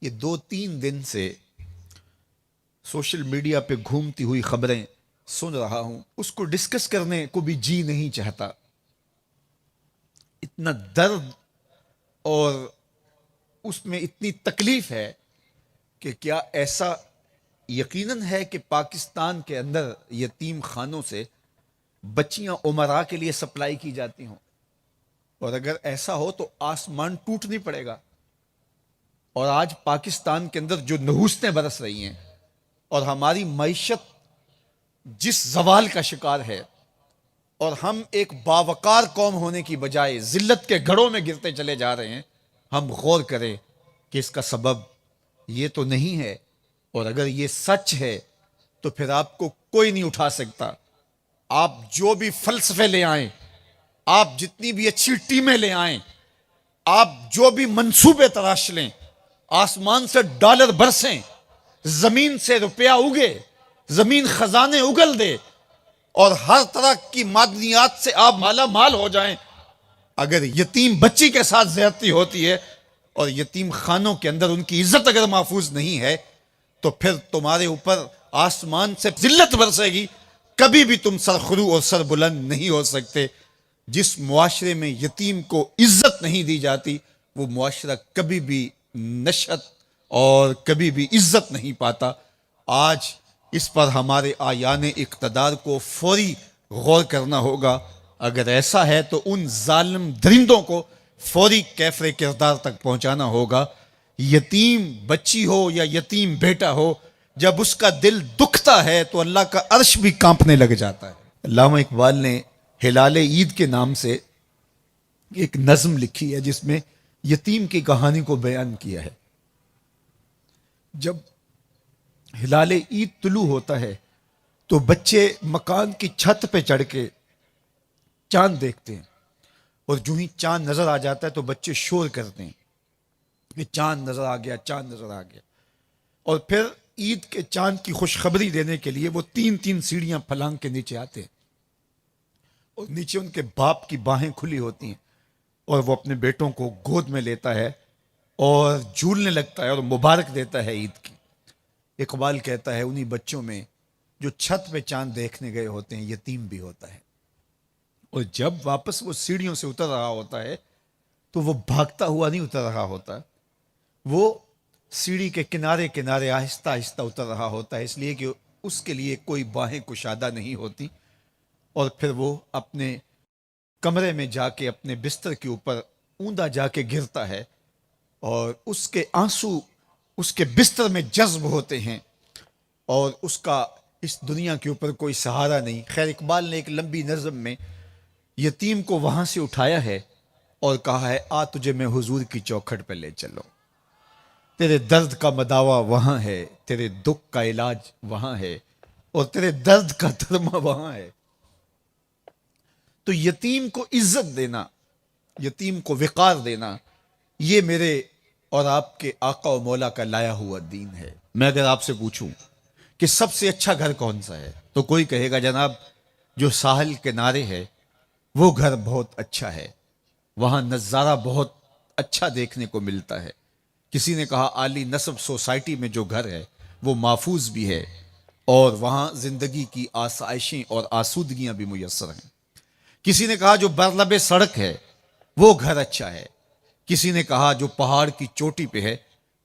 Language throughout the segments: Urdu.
یہ 2-3 دن سے سوشل میڈیا پہ گھومتی ہوئی خبریں سن رہا ہوں، اس کو ڈسکس کرنے کو بھی جی نہیں چاہتا۔ اتنا درد اور اس میں اتنی تکلیف ہے کہ کیا ایسا یقیناً ہے کہ پاکستان کے اندر یتیم خانوں سے بچیاں عمرہ کے لیے سپلائی کی جاتی ہوں؟ اور اگر ایسا ہو تو آسمان ٹوٹ نہیں پڑے گا۔ اور آج پاکستان کے اندر جو نحوستیں برس رہی ہیں اور ہماری معیشت جس زوال کا شکار ہے، اور ہم ایک باوقار قوم ہونے کی بجائے ذلت کے گڑھوں میں گرتے چلے جا رہے ہیں، ہم غور کریں کہ اس کا سبب یہ تو نہیں ہے۔ اور اگر یہ سچ ہے تو پھر آپ کو کوئی نہیں اٹھا سکتا۔ آپ جو بھی فلسفے لے آئیں، آپ جتنی بھی اچھی ٹیمیں لے آئیں، آپ جو بھی منصوبے تراش لیں، آسمان سے ڈالر برسیں، زمین سے روپیہ اگے، زمین خزانے اگل دے اور ہر طرح کی معدنیات سے آپ مالا مال ہو جائیں، اگر یتیم بچی کے ساتھ زیادتی ہوتی ہے اور یتیم خانوں کے اندر ان کی عزت اگر محفوظ نہیں ہے، تو پھر تمہارے اوپر آسمان سے ذلت برسے گی، کبھی بھی تم سرخرو اور سر بلند نہیں ہو سکتے۔ جس معاشرے میں یتیم کو عزت نہیں دی جاتی، وہ معاشرہ کبھی بھی نشأت اور کبھی بھی عزت نہیں پاتا۔ آج اس پر ہمارے آیان اقتدار کو فوری غور کرنا ہوگا۔ اگر ایسا ہے تو ان ظالم درندوں کو فوری کیفر کردار تک پہنچانا ہوگا۔ یتیم بچی ہو یا یتیم بیٹا ہو، جب اس کا دل دکھتا ہے تو اللہ کا عرش بھی کانپنے لگ جاتا ہے۔ علامہ اقبال نے ہلال عید کے نام سے ایک نظم لکھی ہے جس میں یتیم کی کہانی کو بیان کیا ہے۔ جب ہلال عید طلوع ہوتا ہے تو بچے مکان کی چھت پہ چڑھ کے چاند دیکھتے ہیں، اور جو ہی چاند نظر آ جاتا ہے تو بچے شور کرتے ہیں کہ چاند نظر آ گیا، چاند نظر آ گیا۔ اور پھر عید کے چاند کی خوشخبری دینے کے لیے وہ 3 سیڑھیاں پھلانگ کے نیچے آتے ہیں، اور نیچے ان کے باپ کی باہیں کھلی ہوتی ہیں، اور وہ اپنے بیٹوں کو گود میں لیتا ہے اور جھولنے لگتا ہے اور مبارک دیتا ہے عید کی۔ اقبال کہتا ہے انہی بچوں میں جو چھت پہ چاند دیکھنے گئے ہوتے ہیں یتیم بھی ہوتا ہے، اور جب واپس وہ سیڑھیوں سے اتر رہا ہوتا ہے تو وہ بھاگتا ہوا نہیں اتر رہا ہوتا، وہ سیڑھی کے کنارے کنارے آہستہ آہستہ اتر رہا ہوتا ہے، اس لیے کہ اس کے لیے کوئی باہیں کشادہ نہیں ہوتی۔ اور پھر وہ اپنے کمرے میں جا کے اپنے بستر کے اوپر اوندا جا کے گرتا ہے، اور اس کے آنسو اس کے بستر میں جذب ہوتے ہیں، اور اس کا اس دنیا کے اوپر کوئی سہارا نہیں۔ خیر، اقبال نے ایک لمبی نظم میں یتیم کو وہاں سے اٹھایا ہے اور کہا ہے آ تجھے میں حضور کی چوکھٹ پہ لے چلو، تیرے درد کا مداوا وہاں ہے، تیرے دکھ کا علاج وہاں ہے، اور تیرے درد کا درما وہاں ہے۔ تو یتیم کو عزت دینا، یتیم کو وقار دینا، یہ میرے اور آپ کے آقا و مولا کا لایا ہوا دین ہے۔ میں اگر آپ سے پوچھوں کہ سب سے اچھا گھر کون سا ہے تو کوئی کہے گا جناب جو ساحل کنارے ہے وہ گھر بہت اچھا ہے، وہاں نظارہ بہت اچھا دیکھنے کو ملتا ہے۔ کسی نے کہا عالی نصب سوسائٹی میں جو گھر ہے وہ محفوظ بھی ہے اور وہاں زندگی کی آسائشیں اور آسودگیاں بھی میسر ہیں۔ کسی نے کہا جو برلب سڑک ہے وہ گھر اچھا ہے۔ کسی نے کہا جو پہاڑ کی چوٹی پہ ہے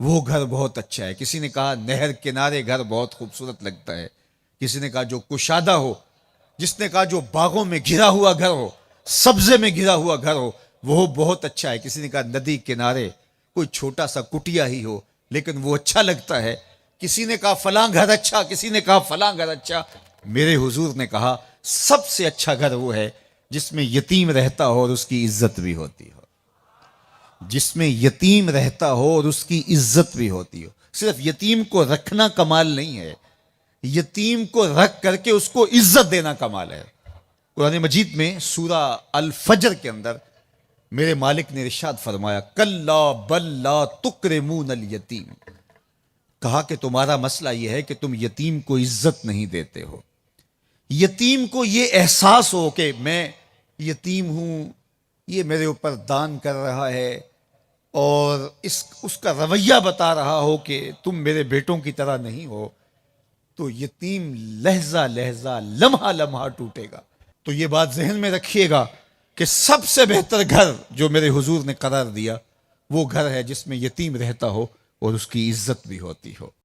وہ گھر بہت اچھا ہے۔ کسی نے کہا نہر کنارے گھر بہت خوبصورت لگتا ہے۔ کسی نے کہا جو کشادہ ہو، جس نے کہا جو باغوں میں گھرا ہوا گھر ہو، سبزے میں گھرا ہوا گھر ہو وہ بہت اچھا ہے۔ کسی نے کہا ندی کنارے کوئی چھوٹا سا کٹیا ہی ہو لیکن وہ اچھا لگتا ہے۔ کسی نے کہا فلاں گھر اچھا، کسی نے کہا فلاں گھر اچھا۔ میرے حضور نے کہا سب سے اچھا گھر وہ ہے جس میں یتیم رہتا ہو اور اس کی عزت بھی ہوتی ہو، جس میں یتیم رہتا ہو اور اس کی عزت بھی ہوتی ہو۔ صرف یتیم کو رکھنا کمال نہیں ہے، یتیم کو رکھ کر کے اس کو عزت دینا کمال ہے۔ قرآن مجید میں سورہ الفجر کے اندر میرے مالک نے ارشاد فرمایا کلا بل لا تکرمون الیتیم، کہا کہ تمہارا مسئلہ یہ ہے کہ تم یتیم کو عزت نہیں دیتے ہو۔ یتیم کو یہ احساس ہو کہ میں یتیم ہوں، یہ میرے اوپر دان کر رہا ہے اور اس کا رویہ بتا رہا ہو کہ تم میرے بیٹوں کی طرح نہیں ہو، تو یتیم لہجہ لہجہ لمحہ لمحہ ٹوٹے گا۔ تو یہ بات ذہن میں رکھیے گا کہ سب سے بہتر گھر جو میرے حضور نے قرار دیا وہ گھر ہے جس میں یتیم رہتا ہو اور اس کی عزت بھی ہوتی ہو۔